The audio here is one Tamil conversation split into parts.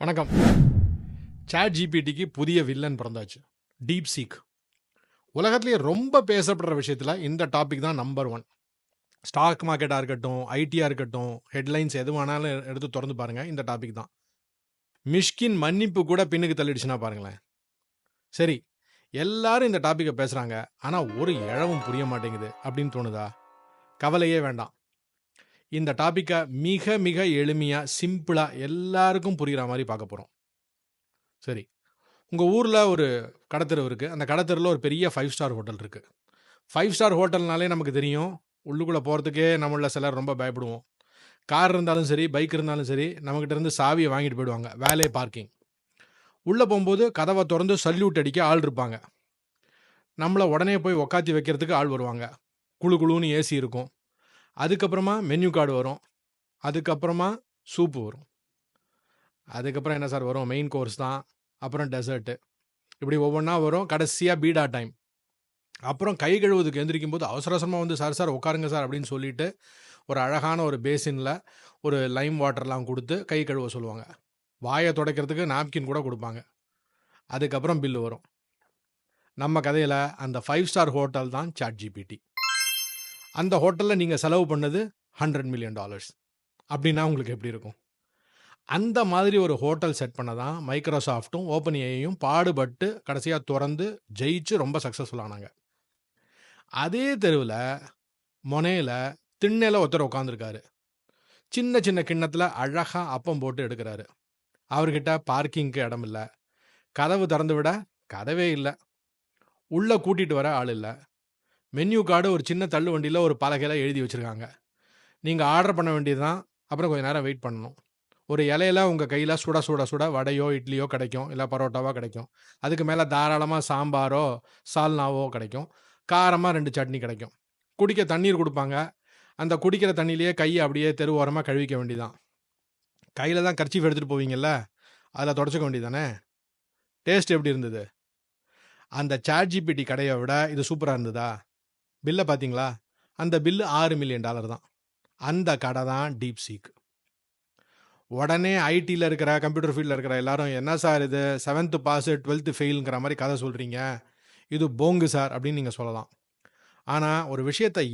வணக்கம். சாட் ஜிபிடிக்கு புதிய வில்லன் பிறந்தாச்சு. DeepSeek. உலகத்திலேயே ரொம்ப பேசப்படுற விஷயத்தில் இந்த டாபிக் தான் நம்பர் ஒன். ஸ்டாக் மார்க்கெட்டாக இருக்கட்டும், ஐடியாக இருக்கட்டும், ஹெட்லைன்ஸ் எது வேணாலும் எடுத்து திறந்து பாருங்கள், இந்த டாபிக் தான். மிஷ்கின் மன்னிப்பு கூட பின்னுக்கு தள்ளிடுச்சுன்னா பாருங்களேன். சரி, எல்லாரும் இந்த டாப்பிக்கை பேசுகிறாங்க, ஆனால் ஒரு இழவும் புரிய மாட்டேங்குது அப்படின்னு தோணுதா? கவலையே வேண்டாம். இந்த டாப்பிக்கை மிக மிக எளிமையாக, சிம்பிளாக எல்லாருக்கும் புரிகிற மாதிரி பார்க்க போகிறோம். சரி, உங்கள் ஊரில் ஒரு கடத்தெரு இருக்குது. அந்த கடத்தெருவில் ஒரு பெரிய 5 ஸ்டார் ஹோட்டல் இருக்குது. 5 ஸ்டார் ஹோட்டல்னாலே நமக்கு தெரியும், உள்ளுக்குள்ளே போகிறதுக்கே நம்மள சிலர் ரொம்ப பயப்படுவோம். கார் இருந்தாலும் சரி, பைக் இருந்தாலும் சரி, நம்மக்கிட்ட இருந்து சாவியை வாங்கிட்டு போயிடுவாங்க. வேலே பார்க்கிங். உள்ளே போகும்போது கதவை திறந்து சல்யூட் அடிக்க ஆள் இருப்பாங்க. நம்மளை உடனே போய் உக்காத்தி வைக்கிறதுக்கு ஆள் வருவாங்க. குழு குழுன்னு ஏசி இருக்கும். அதுக்கப்புறமா மெனு கார்டு வரும். அதுக்கப்புறமா சூப்பு வரும். அதுக்கப்புறம் என்ன சார் வரும்? மெயின் கோர்ஸ் தான். அப்புறம் டெசர்ட்டு. இப்படி ஒவ்வொன்றா வரும். கடைசியாக பீடா டைம். அப்புறம் கை கழுவுறதுக்கு எந்திரிக்கும் போது அவசர அவசரமாக வந்து சார் உட்காருங்க சார் அப்படின்னு சொல்லிட்டு ஒரு அழகான ஒரு பேசினில் ஒரு லைம் வாட்டர்லாம் கொடுத்து கை கழுவ சொல்லுவாங்க. வாயை துடைக்கிறதுக்கு நாப்கின் கூட கொடுப்பாங்க. அதுக்கப்புறம் பில்லு வரும். நம்ம கதையில் அந்த 5 ஸ்டார் ஹோட்டல் தான் சாட் ஜிபிடி. அந்த ஹோட்டலில் நீங்கள் செலவு பண்ணது $100 மில்லியன். அப்படின்னா உங்களுக்கு எப்படி இருக்கும்? அந்த மாதிரி ஒரு ஹோட்டல் செட் பண்ண தான் மைக்ரோசாஃப்ட்டும் ஓப்பன் ஏஐயும் பாடுபட்டு கடைசியாக திறந்து ஜெயிச்சு ரொம்ப சக்ஸஸ்ஃபுல்லானாங்க. அதே தெருவில் மொனையில் திண்ணையில் ஒருத்தர் உட்காந்துருக்காரு. சின்ன சின்ன கிண்ணத்தில் அழகாக அப்பம் போட்டு எடுக்கிறாரு. அவர்கிட்ட பார்க்கிங்க்கு இடம் இல்லை. கதவு திறந்து விட கதவே இல்லை. உள்ளே கூட்டிகிட்டு வர ஆள் இல்லை. மெனு கார்டு ஒரு சின்ன தள்ளு வண்டியில் ஒரு பலகையில் எழுதி வச்சுருக்காங்க. நீங்கள் ஆர்டர் பண்ண வேண்டியது தான். அப்புறம் கொஞ்சம் நேரம் வெயிட் பண்ணணும். ஒரு இலையில உங்கள் கையில் சுட சுட சுட வடையோ இட்லியோ கிடைக்கும், இல்லை பரோட்டாவோ கிடைக்கும். அதுக்கு மேலே தாராளமாக சாம்பாரோ சால்னாவோ கிடைக்கும். காரமாக 2 சட்னி கிடைக்கும். குடிக்க தண்ணீர் கொடுப்பாங்க. அந்த குடிக்கிற தண்ணியிலேயே கையை அப்படியே தெரு ஓரமாக கழுவிக்க வேண்டியதான். கையில் தான் கர்ச்சீஃப் எடுத்துகிட்டு போவீங்கல்ல, அதில் தொடச்சிக்க வேண்டியதானே. டேஸ்ட் எப்படி இருந்தது? அந்த சாட் ஜிபிடி கடையை விட இது சூப்பராக இருந்ததா? பில்லை பார்த்தீங்களா? அந்த பில்லு $6 மில்லியன் தான். அந்த கடை தான் டீப் சீக். உடனே ஐடியில் இருக்கிற கம்ப்யூட்டர் ஃபீல்டில் இருக்கிற எல்லாரும், என்ன சார் இது 7th பாஸ் 12th ஃபெயிலுங்கிற மாதிரி கதை சொல்கிறீங்க, இது போங்கு சார் அப்படின்னு நீங்கள் சொல்லலாம். ஆனால் ஒரு விஷயத்தை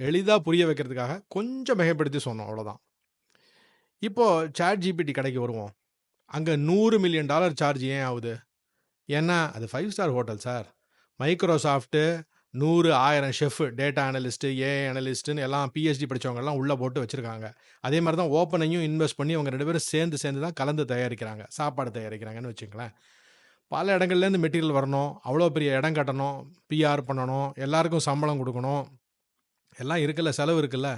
எளிதாக புரிய வைக்கிறதுக்காக கொஞ்சம் மிகைப்படுத்தி சொன்னோம், அவ்வளோதான். இப்போது சாட் ஜிபிடி கடைக்கு வருவோம். அங்கே $100 மில்லியன் சார்ஜ் ஏன் ஆகுது? ஏன்னா அது 5 star hotel sir. Microsoft 100,000 chef, data analyst, AI அனலிஸ்ட்டுன்னு எல்லாம் பிஹெச்டி படித்தவங்கெல்லாம் உள்ளே போட்டு வச்சுருக்காங்க. அதே மாதிரி தான் ஓப்பனையும் இன்வெஸ்ட் பண்ணி அவங்க 2 பேரும் சேர்ந்து தான் கலந்து தயாரிக்கிறாங்க, சாப்பாடு தயாரிக்கிறாங்கன்னு வச்சுங்களேன். பல இடங்கள்லேருந்து மெட்டீரியல் வரணும், அவ்வளோ பெரிய இடம் கட்டணும், பிஆர் பண்ணணும், எல்லாருக்கும் சம்பளம் கொடுக்கணும், எல்லாம் இருக்குல்ல, செலவு இருக்குல்ல.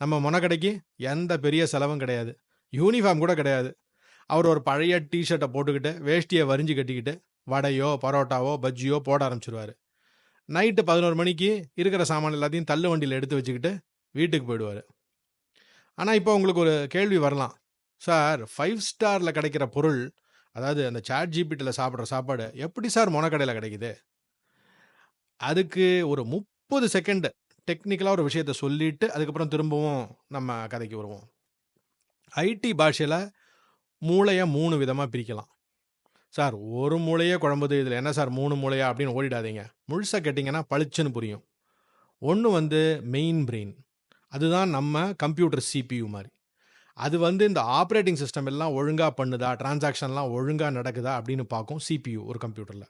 நம்ம மொனக்கடைக்கு எந்த பெரிய செலவும் கிடையாது. யூனிஃபார்ம் கூட கிடையாது. அவர் ஒரு பழைய டிஷர்ட்டை போட்டுக்கிட்டு வேஷ்டியை வரிஞ்சு கட்டிக்கிட்டு வடையோ பரோட்டாவோ பஜ்ஜியோ போட ஆரம்பிச்சிருவார். நைட்டு 11 மணிக்கு இருக்கிற சாமான் எல்லாத்தையும் தள்ளு வண்டியில் எடுத்து வச்சுக்கிட்டு வீட்டுக்கு போயிடுவார். ஆனால் இப்போ உங்களுக்கு ஒரு கேள்வி வரலாம், சார் 5 ஸ்டாரில் கிடைக்கிற பொருள், அதாவது அந்த சாட் ஜிபிடியில் சாப்பிட்ற சாப்பாடு எப்படி சார் மொனக்கடையில் கிடைக்குது? அதுக்கு ஒரு 30 செகண்ட் டெக்னிக்கலாக ஒரு விஷயத்த சொல்லிவிட்டு அதுக்கப்புறம் திரும்பவும் நம்ம கதைக்கு வருவோம். ஐடி பாஷையில் மூளையை 3 விதமாக பிரிக்கலாம். சார் ஒரு மூளையே குழம்புது, இதில் என்ன சார் 3 மூளையா அப்படின்னு ஓடிடாதீங்க. முழுசாக கேட்டிங்கன்னா பளிச்சுன்னு புரியும். ஒன்று வந்து மெயின் பிரெயின். அதுதான் நம்ம கம்ப்யூட்டர் சிபியு மாதிரி. அது வந்து இந்த ஆப்ரேட்டிங் சிஸ்டம் எல்லாம் ஒழுங்காக பண்ணுதா, டிரான்சாக்ஷன்லாம் ஒழுங்காக நடக்குதா அப்படின்னு பார்க்கும் சிபியு ஒரு கம்ப்யூட்டரில்.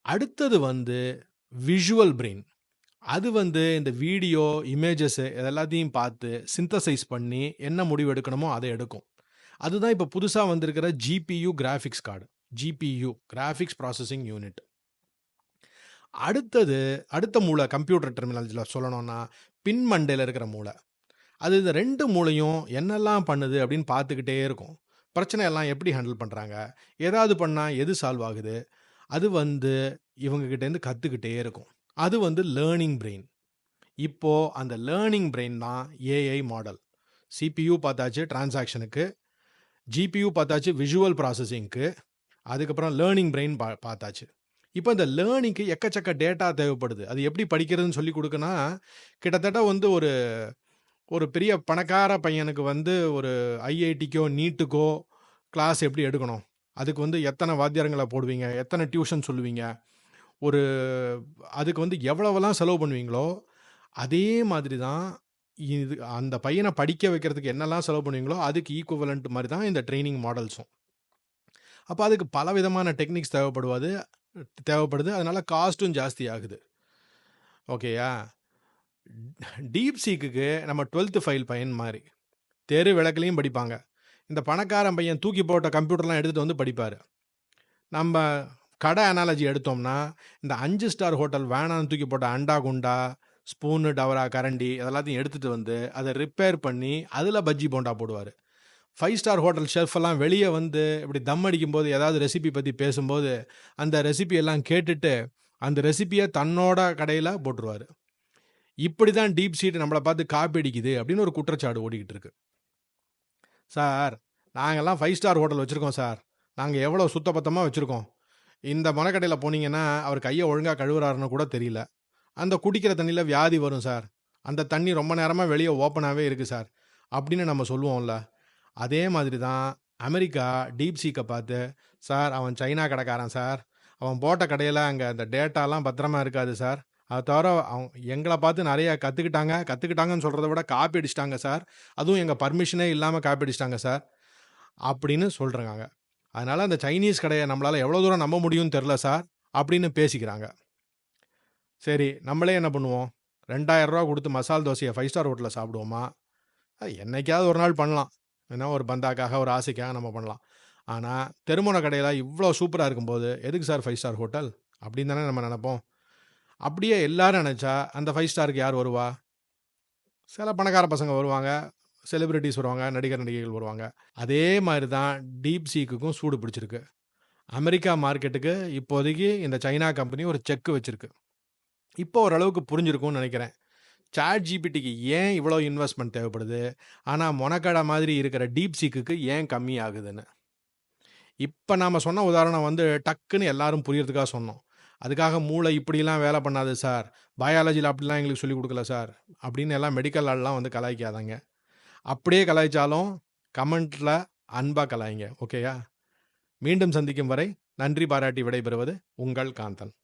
அடுத்தது வந்து விஷுவல் பிரெயின். அது வந்து இந்த வீடியோ, இமேஜஸ்ஸு இதெல்லாத்தையும் பார்த்து சிந்தசைஸ் பண்ணி என்ன முடிவு எடுக்கணுமோ அதை எடுக்கும். அதுதான் இப்போ புதுசாக வந்திருக்கிற GPU graphics card. GPU graphics processing unit. அடுத்த மூளை கம்ப்யூட்டர் டெர்மினாலஜியில் சொல்லணும்னா பின்மண்டையில் இருக்கிற மூளை. அது இந்த 2 மூளையும் என்னெல்லாம் பண்ணுது அப்படின்னு பார்த்துக்கிட்டே இருக்கும். பிரச்சனை எல்லாம் எப்படி ஹேண்டில் பண்ணுறாங்க, ஏதாவது பண்ணால் எது சால்வ் ஆகுது, அது வந்து இவங்ககிட்டேருந்து கற்றுக்கிட்டே இருக்கும். அது வந்து லேர்னிங் பிரெயின். இப்போது அந்த லேர்னிங் பிரெயின் தான் ஏஐ மாடல். சிபியு பார்த்தாச்சு டிரான்சாக்ஷனுக்கு, ஜிபியு பார்த்தாச்சு விஷுவல் ப்ராசஸிங்க்கு, அதுக்கப்புறம் லேர்னிங் பிரெயின் பார்த்தாச்சு. இப்போ இந்த லேர்னிங்க்கு எக்கச்சக்க டேட்டா தேவைப்படுது. அது எப்படி படிக்கிறதுன்னு சொல்லி கொடுக்குன்னா, கிட்டத்தட்ட வந்து ஒரு பெரிய பணக்கார பையனுக்கு வந்து ஒரு ஐஐடிக்கோ நீட்டுக்கோ கிளாஸ் எப்படி எடுக்கணும், அதுக்கு வந்து எத்தனை வாத்தியாரங்களை போடுவீங்க, எத்தனை டியூஷன் சொல்லுவீங்க, ஒரு அதுக்கு வந்து எவ்வளவெல்லாம் செலவு பண்ணுவீங்களோ அதே மாதிரி தான் இது அந்த பையனை படிக்க வைக்கிறதுக்கு என்னெல்லாம் செலவு பண்ணுவீங்களோ அதுக்கு ஈக்குவலண்ட் மாதிரி தான் இந்த ட்ரைனிங் மாடல்ஸும். அப்போ அதுக்கு பலவிதமான டெக்னிக்ஸ் தேவைப்படுது, அதனால காஸ்ட்டும் ஜாஸ்தி ஆகுது. ஓகேயா? டீப் சீக்குக்கு நம்ம 12th ஃபைல் பையன் மாதிரி தெரு விளக்குலையும் படிப்பாங்க. இந்த பணக்காரன் பையன் தூக்கி போட்ட கம்ப்யூட்டர்லாம் எடுத்துகிட்டு வந்து படிப்பார். நம்ம கடை அனாலஜி எடுத்தோம்னா இந்த 5 ஸ்டார் ஹோட்டல் வேணான்னு தூக்கி போட்ட அண்டா குண்டா ஸ்பூனு டவரா கரண்டி அதெல்லாத்தையும் எடுத்துகிட்டு வந்து அதை ரிப்பேர் பண்ணி அதில் பஜ்ஜி போண்டா போடுவார். 5 ஸ்டார் ஹோட்டல் ஷெஃபெல்லாம் வெளியே வந்து இப்படி தம் அடிக்கும்போது ஏதாவது ரெசிபி பற்றி பேசும்போது அந்த ரெசிபி எல்லாம் கேட்டுட்டு அந்த ரெசிபியை தன்னோட கடையில் போட்டுருவார். இப்படி தான் டீப் சீட் நம்மளை பார்த்து காப்பி அடிக்குது அப்படின்னு ஒரு குற்றச்சாட்டு ஓடிக்கிட்டு இருக்கு. சார், நாங்கள்லாம் 5 ஸ்டார் ஹோட்டல் வச்சுருக்கோம் சார், நாங்கள் எவ்வளோ சுத்தபத்தமாக வச்சுருக்கோம். இந்த மரக்கடையில் போனீங்கன்னா அவர் கையை ஒழுங்காக கழுவுறாருன்னு கூட தெரியல. அந்த குடிக்கிற தண்ணியில் வியாதி வரும் சார், அந்த தண்ணி ரொம்ப நேரமாக வெளியே ஓப்பனாகவே இருக்குது சார் அப்படின்னு நம்ம சொல்லுவோம்ல. அதே மாதிரி தான் அமெரிக்கா டீப் சீக்கை பார்த்து, சார் அவன் சைனா கடைக்காரன் சார், அவன் போட்ட கடையில் அங்கே அந்த டேட்டாலாம் பத்திரமா இருக்காது சார், அதை தவிர எங்களை பார்த்து நிறைய கற்றுக்கிட்டாங்கன்னு சொல்கிறத விட காப்பி அடிச்சிட்டாங்க சார், அதுவும் எங்கள் பர்மிஷனே இல்லாமல் காப்பி அடிச்சிட்டாங்க சார் அப்படின்னு சொல்கிறாங்க. அதனால் அந்த சைனீஸ் கடையை நம்மளால் எவ்வளோ தூரம் நம்ப முடியும்னு தெரில சார் அப்படின்னு பேசிக்கிறாங்க. சரி, நம்மளே என்ன பண்ணுவோம், 2000 ரூபா கொடுத்து மசால் தோசையை 5 ஸ்டார் ஹோட்டலில் சாப்பிடுவோமா? அது என்னைக்காவது ஒரு நாள் பண்ணலாம், ஏன்னா ஒரு பந்தாக்காக ஒரு ஆசைக்காக நம்ம பண்ணலாம். ஆனால் தெருமுனை கடையில் இவ்வளோ சூப்பராக இருக்கும்போது எதுக்கு சார் 5 ஸ்டார் ஹோட்டல் அப்படின்னு தானே நம்ம நினைப்போம். அப்படியே எல்லாரும் நினச்சா அந்த 5 ஸ்டாருக்கு யார் வருவா? சில பணக்கார பசங்க வருவாங்க, செலிபிரிட்டிஸ் வருவாங்க, நடிகைகள் வருவாங்க. அதே மாதிரி தான் டீப் சீக்குக்கும் சூடு பிடிச்சிருக்கு. அமெரிக்கா மார்க்கெட்டுக்கு இப்போதைக்கு இந்த சைனா கம்பெனி ஒரு செக் வச்சுருக்கு. இப்போ ஓரளவுக்கு புரிஞ்சிருக்கும்னு நினைக்கிறேன். சாட் ஜிபிடிக்கு ஏன் இவ்வளோ இன்வெஸ்ட்மெண்ட் தேவைப்படுது, ஆனால் மொனக்கடை மாதிரி இருக்கிற டீப் சீக்குக்கு ஏன் கம்மி ஆகுதுன்னு. இப்போ நாம் சொன்ன உதாரணம் வந்து டக்குன்னு எல்லாரும் புரியறதுக்காக சொன்னோம். அதுக்காக மூளை இப்படிலாம் வேலை பண்ணாது சார், பயாலஜியில் அப்படிலாம் எங்களுக்கு சொல்லிக் கொடுக்கல சார் அப்படின்னு எல்லாம் மெடிக்கல் ஆள்லாம் வந்து கலாய்க்காதாங்க. அப்படியே கலாய்ச்சாலும் கமெண்ட்டில் அன்பாக கலாய்ங்க, ஓகேயா? மீண்டும் சந்திக்கும் வரை நன்றி பாராட்டி விடைபெறுவது உங்கள் காந்தன்.